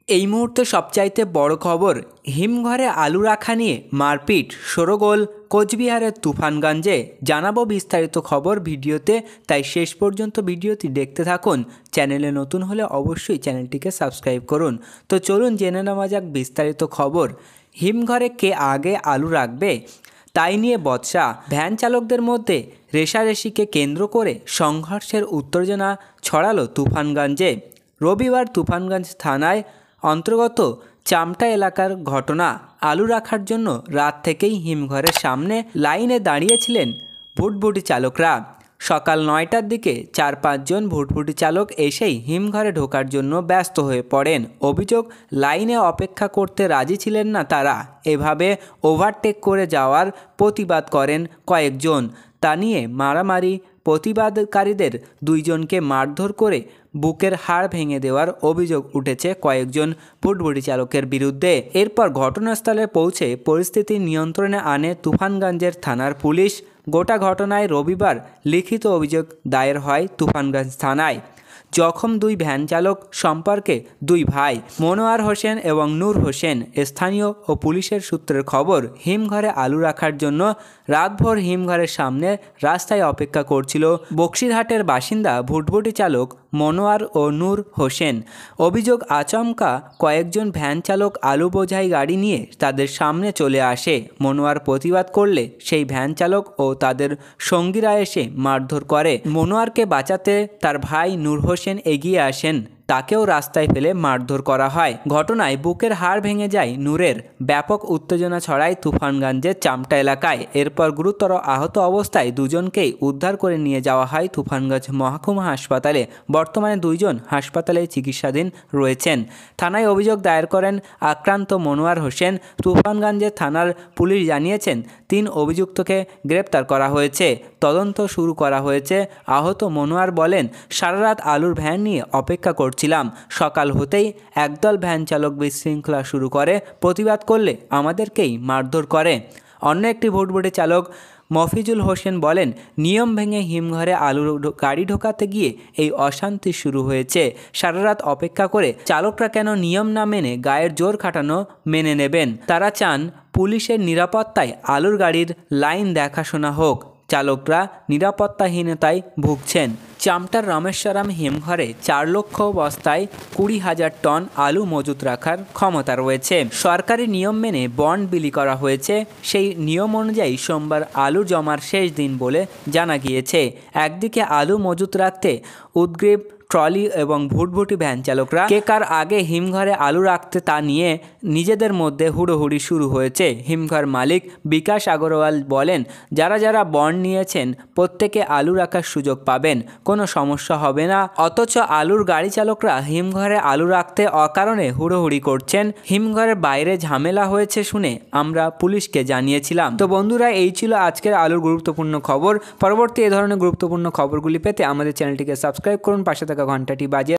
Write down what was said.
এই মুহূর্তে সবচাইতে বড় খবর, হিমঘরে আলু রাখা নিয়ে মারপিট, শোরগোল কোচবিহারের তুফানগঞ্জে। জানাবো বিস্তারিত খবর ভিডিওতে, তাই শেষ পর্যন্ত ভিডিওটি দেখতে থাকুন। চ্যানেলে নতুন হলে অবশ্যই চ্যানেলটিকে সাবস্ক্রাইব করুন। তো চলুন জেনে নেওয়া যাক বিস্তারিত খবর। হিমঘরে কে আগে আলু রাখবে তাই নিয়ে বচসা। ভ্যান চালকদের মধ্যে রেষারেষিকে কেন্দ্র করে সংঘর্ষের উত্তেজনা ছড়ালো তুফানগঞ্জে। রবিবার তুফানগঞ্জ থানায় অন্তর্গত চামটা এলাকার ঘটনা। আলু রাখার জন্য রাত থেকেই হিমঘরের সামনে লাইনে দাঁড়িয়েছিলেন ভুটভুটি চালকরা। সকাল 9টার দিকে 4-5 জন ভুটভুটি চালক এসেই হিমঘরে ঢোকার জন্য ব্যস্ত হয়ে পড়েন। অভিযোগ, লাইনে অপেক্ষা করতে রাজি ছিলেন না তারা। এভাবে ওভারটেক করে যাওয়ার প্রতিবাদ করেন কয়েকজন। তা নিয়ে মারামারি, প্রতিবাদকারীদের 2 জনকে মারধর করে বুকের হাড় ভেঙে দেওয়ার অভিযোগ উঠেছে কয়েকজন ভুটভুটি চালকের বিরুদ্ধে। এরপর ঘটনাস্থলে পৌঁছে পরিস্থিতি নিয়ন্ত্রণে আনে তুফানগঞ্জের থানার পুলিশ। গোটা ঘটনায় রবিবার লিখিত অভিযোগ দায়ের হয় তুফানগঞ্জ থানায়। জখম 2 ভ্যান চালক সম্পর্কে 2 ভাই, মনোয়ার হোসেন এবং নূর হোসেন। স্থানীয় ও পুলিশের সূত্রের খবর, হিমঘরে আলু রাখার জন্য রাতভর হিমঘরের সামনে রাস্তায় অপেক্ষা করছিল বক্সিরহাটের বাসিন্দা ভুটভুটি চালক মনোয়ার ও নূর হোসেন। অভিযোগ, আচমকা কয়েকজন ভ্যান চালক আলু বোঝাই গাড়ি নিয়ে তাদের সামনে চলে আসে। মনোয়ার প্রতিবাদ করলে সেই ভ্যান চালক ও তাদের সঙ্গীরা এসে মারধর করে। মনোয়ারকে বাঁচাতে তার ভাই নূর হোসেন এগিয়ে আসেন, তাকেও রাস্তায় ফেলে মারধর করা হয়। ঘটনায় বুকের হাড় ভেঙে যায় নূরের। ব্যাপক উত্তেজনা ছড়ায় তুফানগঞ্জের চামটা এলাকায়। এরপর গুরুতর আহত অবস্থায় 2 জনকেই উদ্ধার করে নিয়ে যাওয়া হয় তুফানগঞ্জ মহকুমা হাসপাতালে। বর্তমানে 2 জন হাসপাতালে চিকিৎসাধীন রয়েছেন। থানায় অভিযোগ দায়ের করেন আক্রান্ত মনোয়ার হোসেন। তুফানগঞ্জের থানার পুলিশ জানিয়েছেন 3 অভিযুক্তকে গ্রেপ্তার করা হয়েছে, তদন্ত শুরু করা হয়েছে। আহত মনোয়ার বলেন, সারা রাত আলুর ভ্যান নিয়ে অপেক্ষা ছিলাম। সকাল হতেই একদল ভ্যান চালক বিশৃঙ্খলা শুরু করে, প্রতিবাদ করলে আমাদেরকেই মারধর করে। অন্য একটি ভুটভুটি চালক মফিজুল হোসেন বলেন, নিয়ম ভেঙে হিমঘরে আলু গাড়ি ঢোকাতে গিয়ে এই অশান্তি শুরু হয়েছে। সারা রাত অপেক্ষা করে চালকরা কেন নিয়ম না মেনে গায়ের জোর খাটানো মেনে নেবেন? তারা চান পুলিশের নিরাপত্তায় আলুর গাড়ির লাইন দেখাশোনা হোক। চালকরা নিরাপত্তাহীনতায় ভুগছেন। চামটার রামেশ্বরম হিমঘরে 4 লক্ষ বস্তায় 20,000 টন আলু মজুত রাখার ক্ষমতা রয়েছে। সরকারি নিয়ম মেনে বন্ড বিলি করা হয়েছে। সেই নিয়ম অনুযায়ী সোমবার আলু জমার শেষ দিন বলে জানা গিয়েছে। একদিকে আলু মজুত রাখতে উদ্গ্রীব ট্রলি এবং ভুটভুটি ভ্যান চালকরা। কে কার আগে হিমঘরে আলু রাখতে তা নিয়ে নিজেদের মধ্যে হুড়োহুড়ি শুরু হয়েছে। হিমঘর মালিক বিকাশ আগরওয়াল বলেন, যারা যারা বন্ড নিয়েছেন প্রত্যেকে আলু রাখার সুযোগ পাবেন, কোনো সমস্যা হবে না। অথচ আলুর গাড়ি চালকরা হিমঘরে আলু রাখতে অকারণে হুড়োহুড়ি করছেন। হিমঘরের বাইরে ঝামেলা হয়েছে শুনে আমরা পুলিশকে জানিয়েছিলাম। তো বন্ধুরা, এই ছিল আজকের আলুর গুরুত্বপূর্ণ খবর। পরবর্তী এ ধরনের গুরুত্বপূর্ণ খবরগুলি পেতে আমাদের চ্যানেলটিকে সাবস্ক্রাইব করুন, পাশে থাকা ঘন্টাটি বাজিয়ে